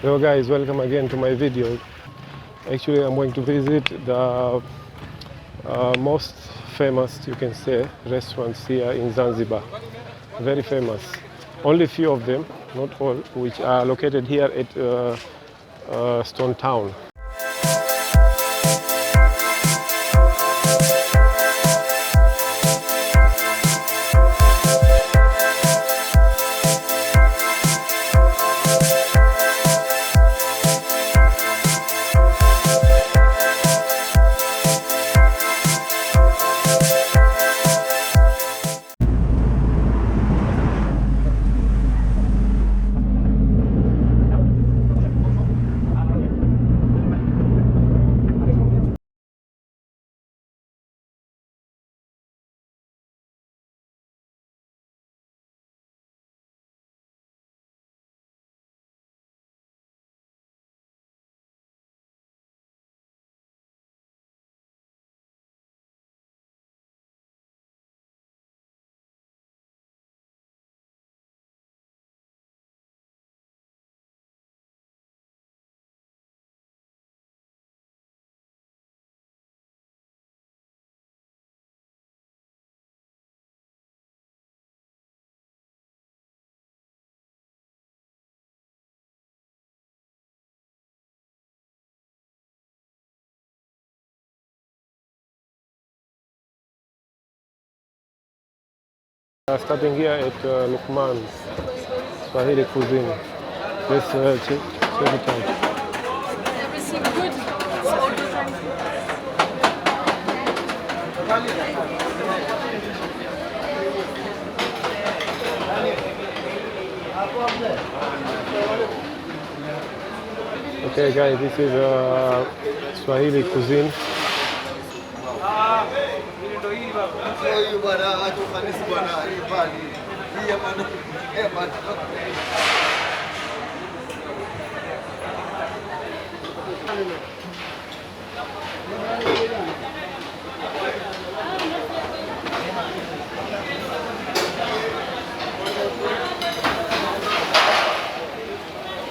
Hello guys, welcome again to my video. Actually, I'm going to visit the most famous, you can say, restaurants here in Zanzibar. Very famous. Only few of them, not all, which are located here at Stone Town. Starting here at Lukman's Swahili cuisine. Let's check it out. Everything good. It's all different. Okay guys, this is Swahili cuisine.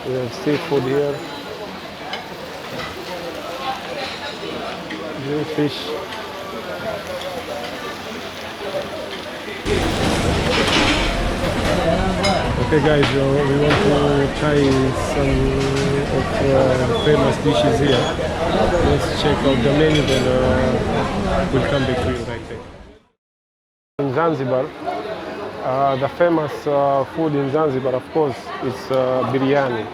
We have seafood here, green fish. Okay guys, we want to try some of famous dishes here. Let's check out the menu, then we'll come back to you right back. In Zanzibar, the famous food in Zanzibar, of course, is biryani.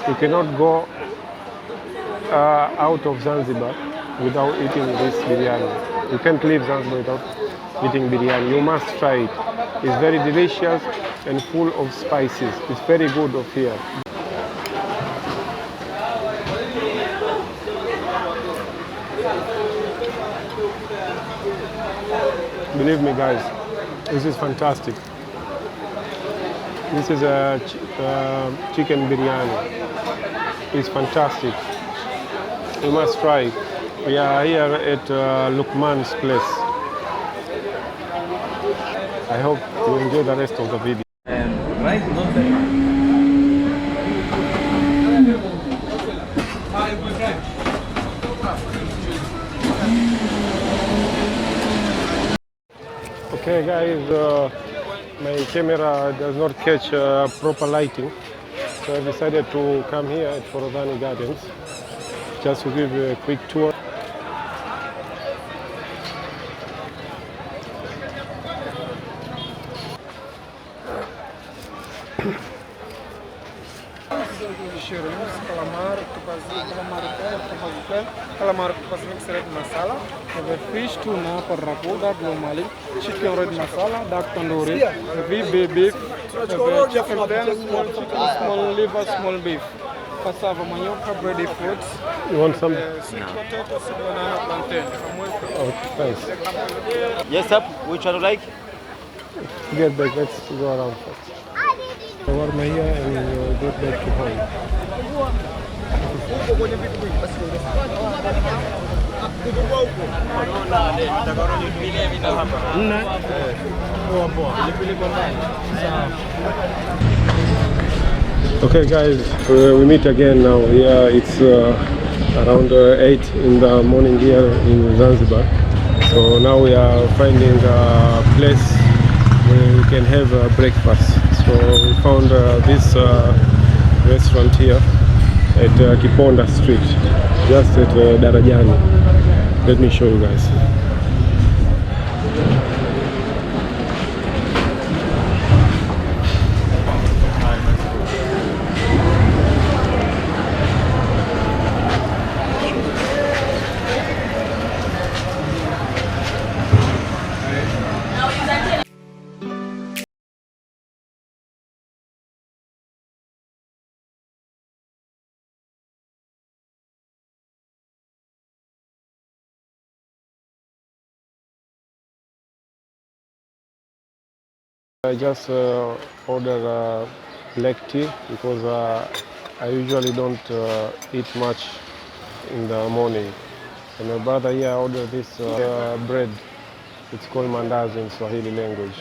You cannot go out of Zanzibar without eating this biryani. You can't leave Zanzibar without eating biryani. You must try it. It's very delicious and full of spices. It's very good of here. Believe me guys, this is fantastic. This is a chicken biryani. It's fantastic. You must try it. We are here at Lukman's place. I hope you enjoy the rest of the video. Okay guys, my camera does not catch proper lighting, so I decided to come here at Forodhani Gardens just to give you a quick tour. calamar red masala, fish tuna ragu, mali, chicken red masala, tandoori, beef, chicken dance, small chicken, small liver, small beef, cassava manioc, bready fruits. You want some? Sweet potato, banana, plantain. Oh, thanks. Yes, sir. Which one you like? Get back, let's go around first. Shawarma here and get back to home. Okay guys, we meet again now. Yeah, it's around 8 in the morning here in Zanzibar. So now we are finding a place where we can have breakfast. So we found this restaurant here at Kiponda Street, just at Darajani. Let me show you guys. I just ordered black tea because I usually don't eat much in the morning. And my brother here ordered this bread. It's called mandazi in Swahili language.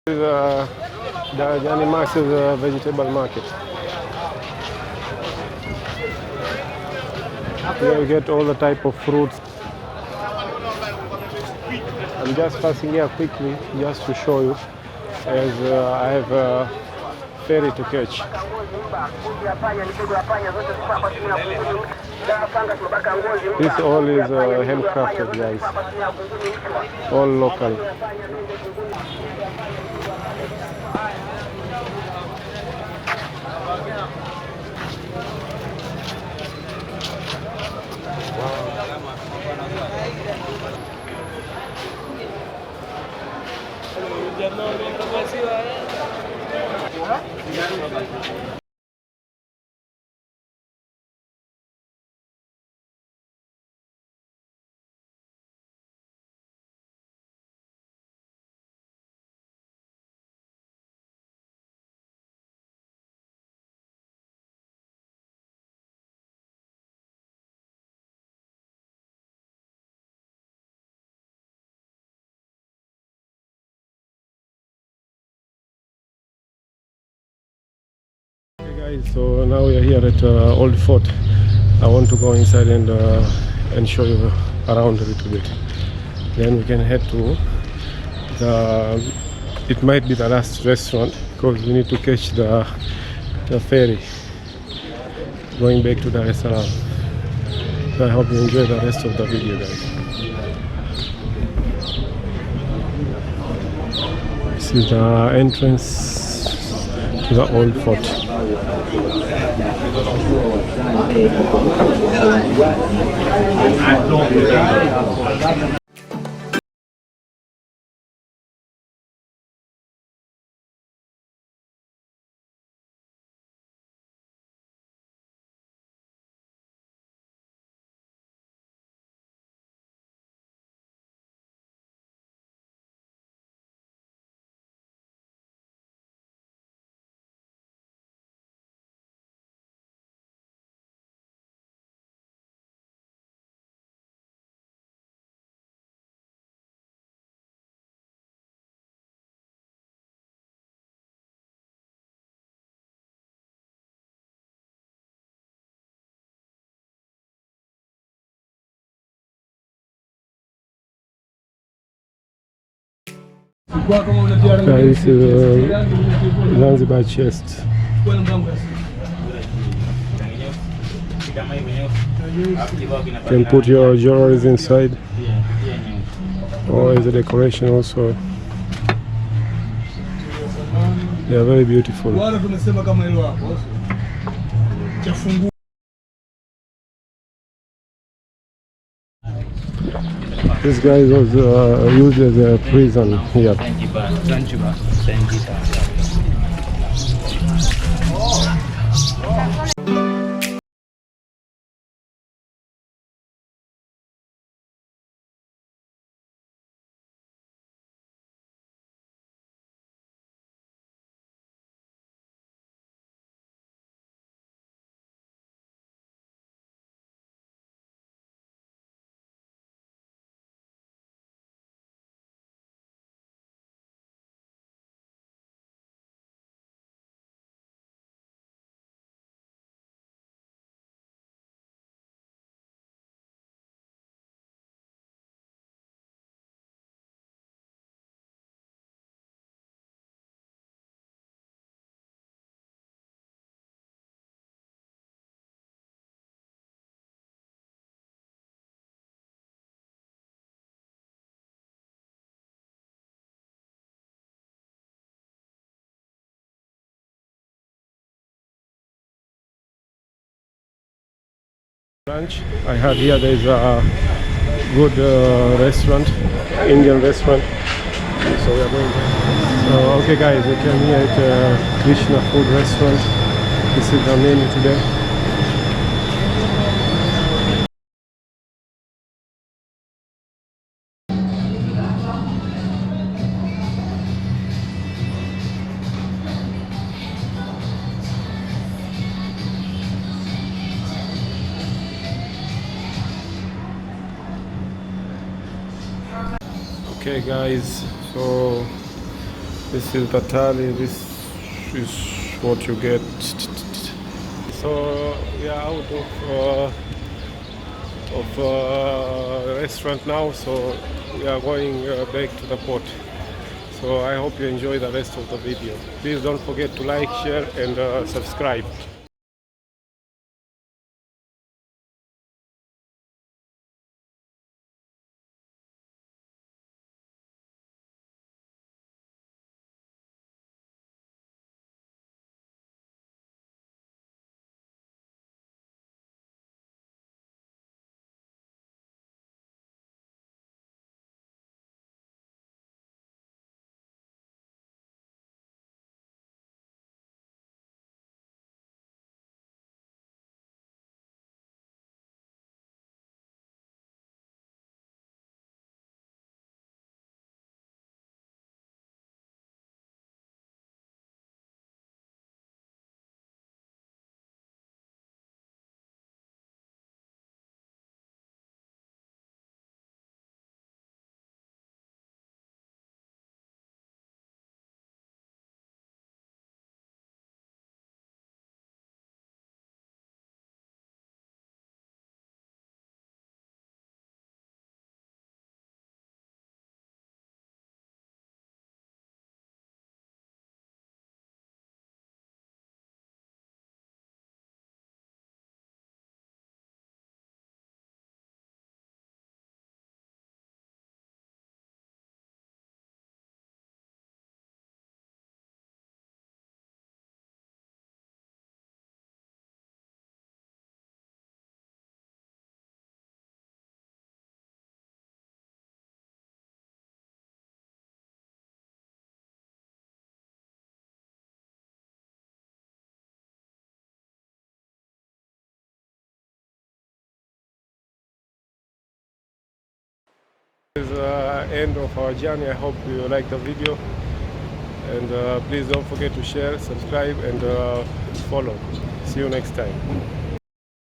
This is Darajani Max's vegetable market. Here you get all the type of fruits. I'm just passing here quickly just to show you, as I have a ferry to catch. This all is handcrafted, guys, all local. Okay guys, so now we are here at Old Fort. I want to go inside and show you around a little bit. Then we can head to the, it might be the last restaurant because we need to catch the ferry going back to Dar es Salaam. So I hope you enjoy the rest of the video, guys. This is the entrance to the Old Fort. This is Zanzibar chest. You can put your jewelry inside, or as a decoration also. They are very beautiful. This guy was used as a prison here. Zanzibar. Lunch. I heard here there is a good restaurant, Indian restaurant. So we are going there. So okay guys, we came here at Krishna food restaurant. This is the menu today. Okay guys, so this is the thali, this is what you get. So we are out of restaurant now, so we are going back to the port. So I hope you enjoy the rest of the video. Please don't forget to like, share and subscribe. This is the end of our journey. I hope you like the video, and please don't forget to share, subscribe and follow. See you next time.